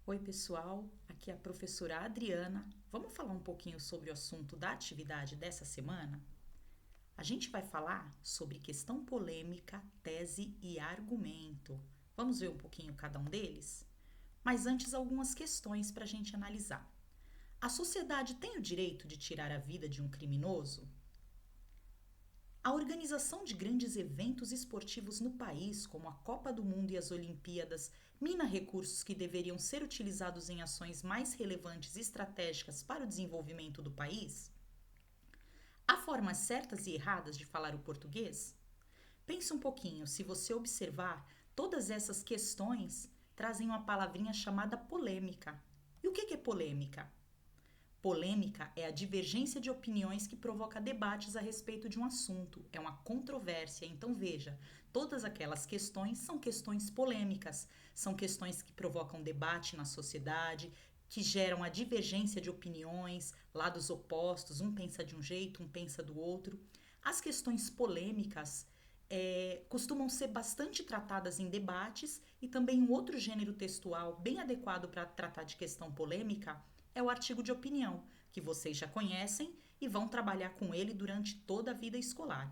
Oi, pessoal, aqui é a professora Adriana. Vamos falar um pouquinho sobre o assunto da atividade dessa semana? A gente vai falar sobre questão polêmica, tese e argumento. Vamos ver um pouquinho cada um deles? Mas antes, algumas questões para a gente analisar. A sociedade tem o direito de tirar a vida de um criminoso? A organização de grandes eventos esportivos no país, como a Copa do Mundo e as Olimpíadas, mina recursos que deveriam ser utilizados em ações mais relevantes e estratégicas para o desenvolvimento do país? Há formas certas e erradas de falar o português? Pense um pouquinho, se você observar, todas essas questões trazem uma palavrinha chamada polêmica. E o que é polêmica? Polêmica é a divergência de opiniões que provoca debates a respeito de um assunto, é uma controvérsia. Então veja, todas aquelas questões são questões polêmicas, são questões que provocam debate na sociedade, que geram a divergência de opiniões, lados opostos, um pensa de um jeito, um pensa do outro. As questões polêmicas costumam ser bastante tratadas em debates e também um outro gênero textual bem adequado para tratar de questão polêmica é o artigo de opinião, que vocês já conhecem e vão trabalhar com ele durante toda a vida escolar.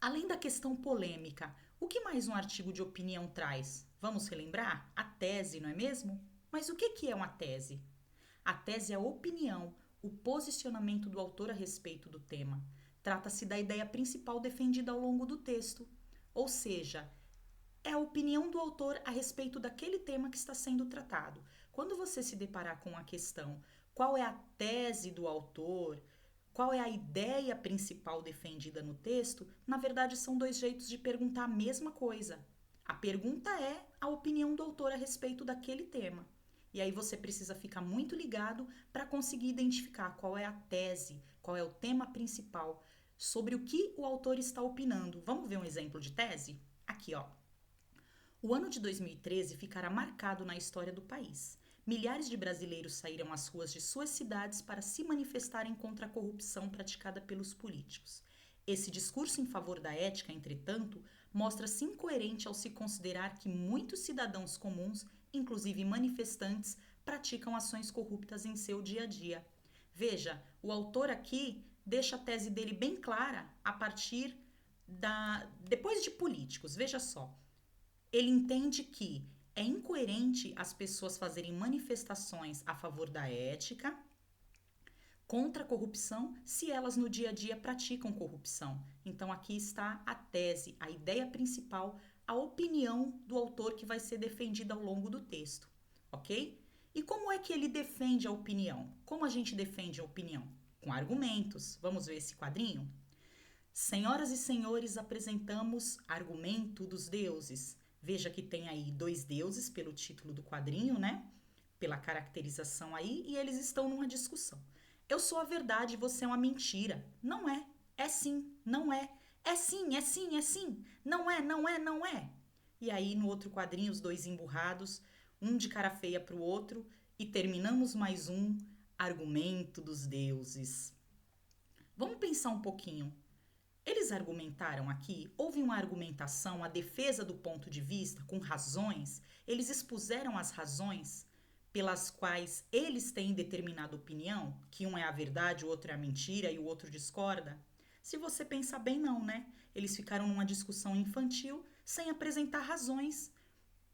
Além da questão polêmica, o que mais um artigo de opinião traz? Vamos relembrar? A tese, não é mesmo? Mas o que é uma tese? A tese é a opinião, o posicionamento do autor a respeito do tema. Trata-se da ideia principal defendida ao longo do texto, ou seja, é a opinião do autor a respeito daquele tema que está sendo tratado. Quando você se deparar com a questão qual é a tese do autor, qual é a ideia principal defendida no texto, na verdade são dois jeitos de perguntar a mesma coisa. A pergunta é a opinião do autor a respeito daquele tema. E aí você precisa ficar muito ligado para conseguir identificar qual é a tese, qual é o tema principal, sobre o que o autor está opinando. Vamos ver um exemplo de tese? Aqui, ó. O ano de 2013 ficará marcado na história do país. Milhares de brasileiros saíram às ruas de suas cidades para se manifestarem contra a corrupção praticada pelos políticos. Esse discurso em favor da ética, entretanto, mostra-se incoerente ao se considerar que muitos cidadãos comuns, inclusive manifestantes, praticam ações corruptas em seu dia a dia. Veja, o autor aqui deixa a tese dele bem clara a partir depois de políticos. Veja só, ele entende que é incoerente as pessoas fazerem manifestações a favor da ética, contra a corrupção, se elas no dia a dia praticam corrupção. Então aqui está a tese, a ideia principal, a opinião do autor que vai ser defendida ao longo do texto, ok? E como é que ele defende a opinião? Como a gente defende a opinião? Com argumentos. Vamos ver esse quadrinho? Senhoras e senhores, apresentamos Argumento dos Deuses. Veja que tem aí dois deuses pelo título do quadrinho, né? Pela caracterização aí, e eles estão numa discussão. Eu sou a verdade e você é uma mentira. Não é. É sim, não é. É sim, é sim, é sim. Não é, não é, não é. E aí no outro quadrinho, os dois emburrados, um de cara feia pro outro, e terminamos mais um Argumento dos Deuses. Vamos pensar um pouquinho. Eles argumentaram aqui, houve uma argumentação, a defesa do ponto de vista, com razões, eles expuseram as razões pelas quais eles têm determinada opinião, que um é a verdade, o outro é a mentira e o outro discorda. Se você pensar bem, não, né? Eles ficaram numa discussão infantil sem apresentar razões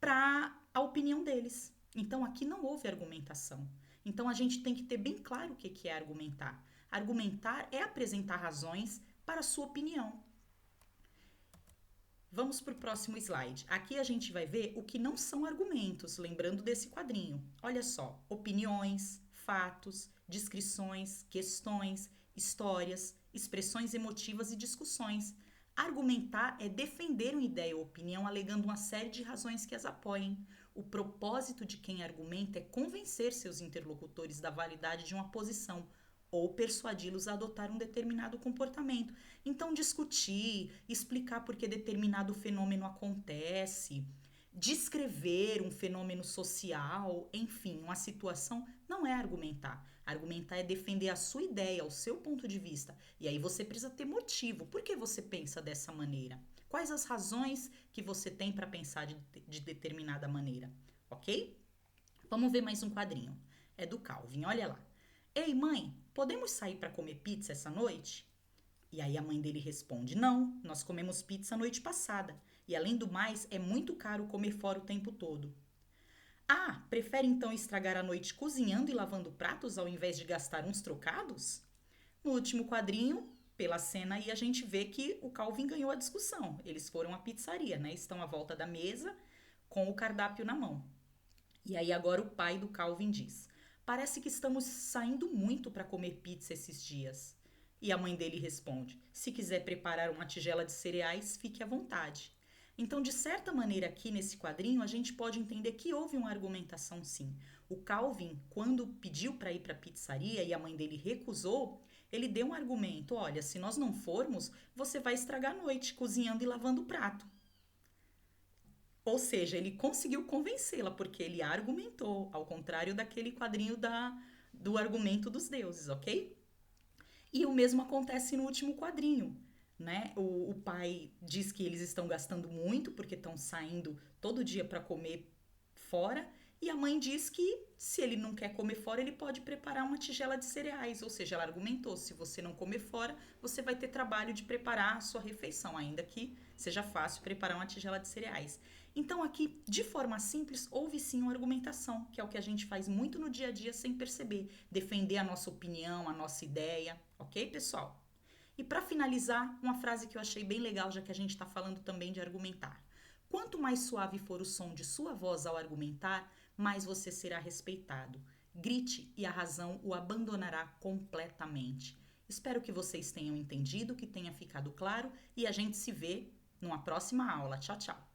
para a opinião deles. Então aqui não houve argumentação. Então a gente tem que ter bem claro o que é argumentar. Argumentar é apresentar razões para a sua opinião. Vamos para o próximo slide. Aqui a gente vai ver o que não são argumentos, lembrando desse quadrinho. Olha só: opiniões, fatos, descrições, questões, histórias, expressões emotivas e discussões. Argumentar é defender uma ideia ou opinião alegando uma série de razões que as apoiem. O propósito de quem argumenta é convencer seus interlocutores da validade de uma posição ou persuadi-los a adotar um determinado comportamento. Então, discutir, explicar por que determinado fenômeno acontece, descrever um fenômeno social, enfim, uma situação, não é argumentar. Argumentar é defender a sua ideia, o seu ponto de vista. E aí você precisa ter motivo. Por que você pensa dessa maneira? Quais as razões que você tem para pensar de determinada maneira? Ok? Vamos ver mais um quadrinho. É do Calvin, olha lá. Ei, mãe, podemos sair para comer pizza essa noite? E aí a mãe dele responde: Não, nós comemos pizza a noite passada. E além do mais, é muito caro comer fora o tempo todo. Ah, prefere então estragar a noite cozinhando e lavando pratos ao invés de gastar uns trocados? No último quadrinho, pela cena aí, a gente vê que o Calvin ganhou a discussão. Eles foram à pizzaria, né? Estão à volta da mesa com o cardápio na mão. E aí agora o pai do Calvin diz: Parece que estamos saindo muito para comer pizza esses dias. E a mãe dele responde: Se quiser preparar uma tigela de cereais, fique à vontade. Então, de certa maneira, aqui nesse quadrinho, a gente pode entender que houve uma argumentação sim. O Calvin, quando pediu para ir para a pizzaria e a mãe dele recusou, ele deu um argumento: olha, se nós não formos, você vai estragar a noite cozinhando e lavando o prato. Ou seja, ele conseguiu convencê-la, porque ele argumentou, ao contrário daquele quadrinho do argumento dos deuses, ok? E o mesmo acontece no último quadrinho, né? O pai diz que eles estão gastando muito porque estão saindo todo dia para comer fora, e a mãe diz que se ele não quer comer fora, ele pode preparar uma tigela de cereais. Ou seja, ela argumentou: se você não comer fora, você vai ter trabalho de preparar a sua refeição, ainda que seja fácil preparar uma tigela de cereais. Então, aqui, de forma simples, houve sim uma argumentação, que é o que a gente faz muito no dia a dia sem perceber, defender a nossa opinião, a nossa ideia, ok, pessoal? E para finalizar, uma frase que eu achei bem legal, já que a gente está falando também de argumentar. Quanto mais suave for o som de sua voz ao argumentar, mais você será respeitado. Grite e a razão o abandonará completamente. Espero que vocês tenham entendido, que tenha ficado claro e a gente se vê numa próxima aula. Tchau, tchau!